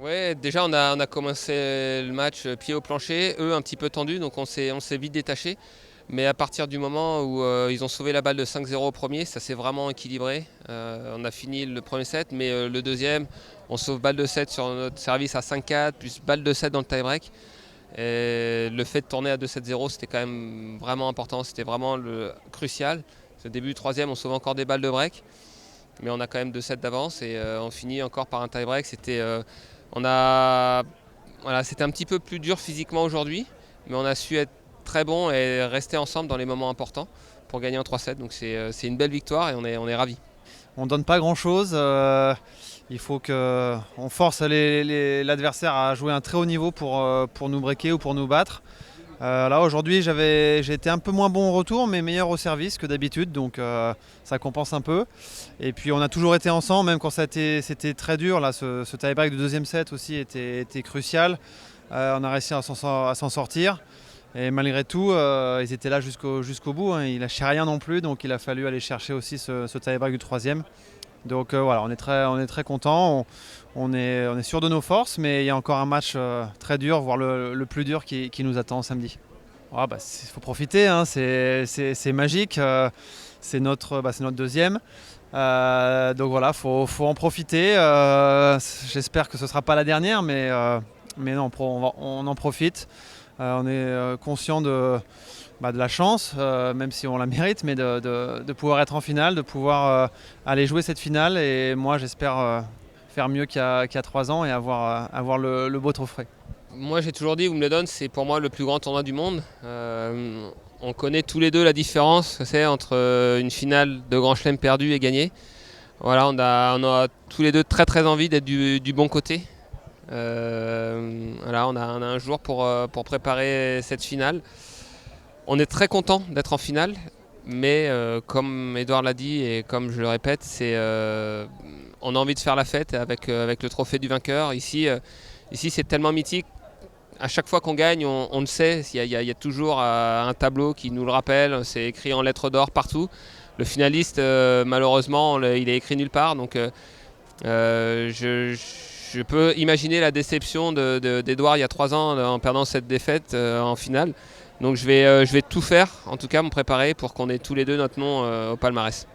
Ouais, déjà on a commencé le match pied au plancher, eux un petit peu tendus, donc on s'est vite détaché. Mais à partir du moment où ils ont sauvé la balle de 5-0 au premier, ça s'est vraiment équilibré. On a fini le premier set, mais le deuxième, on sauve balle de 7 sur notre service à 5-4, plus balle de 7 dans le tie-break. Et le fait de tourner à 2-7-0, c'était quand même vraiment important, c'était vraiment crucial. Au début du troisième, on sauve encore des balles de break, mais on a quand même 2 sets d'avance et on finit encore par un tie-break. On a, voilà, c'était un petit peu plus dur physiquement aujourd'hui, mais on a su être très bon et rester ensemble dans les moments importants pour gagner en 3-7. Donc c'est une belle victoire et on est ravis. On ne donne pas grand-chose. Il faut qu'on force l'adversaire à jouer un très haut niveau pour nous breaker ou pour nous battre. Là aujourd'hui j'ai été un peu moins bon au retour mais meilleur au service que d'habitude, donc ça compense un peu. Et puis on a toujours été ensemble même quand c'était très dur. Là, ce tie-break du deuxième set aussi était crucial. On a réussi à s'en sortir. Et malgré tout, ils étaient là jusqu'au bout, hein. Ils lâchaient rien non plus, donc il a fallu aller chercher aussi ce tie-break du troisième. Donc voilà, on est très contents, on est sûr de nos forces, mais il y a encore un match très dur, voire le plus dur qui nous attend samedi. Ah, bah, faut profiter, hein, c'est magique, c'est notre deuxième. Donc voilà, faut en profiter. J'espère que ce ne sera pas la dernière, mais non, on en profite. On est conscient de la chance, même si on la mérite, mais de pouvoir être en finale, de pouvoir aller jouer cette finale. Et moi, j'espère faire mieux qu'il y a 3 ans et avoir le beau trophée. Moi j'ai toujours dit, Wimbledon c'est pour moi le plus grand tournoi du monde. On connaît tous les deux la différence que c'est entre une finale de Grand Chelem perdu et gagné. Voilà, on a tous les deux très très envie d'être du bon côté. Voilà, on a un jour pour préparer cette finale. On est très content d'être en finale, mais comme Edouard l'a dit et comme je le répète, on a envie de faire la fête avec le trophée du vainqueur. Ici c'est tellement mythique. À chaque fois qu'on gagne, on le sait, il y a toujours un tableau qui nous le rappelle, c'est écrit en lettres d'or partout. Le finaliste, malheureusement, il est écrit nulle part, donc je peux imaginer la déception d'Edouard il y a 3 ans en perdant cette défaite en finale. Donc je vais tout faire, en tout cas me préparer pour qu'on ait tous les deux notre nom au palmarès.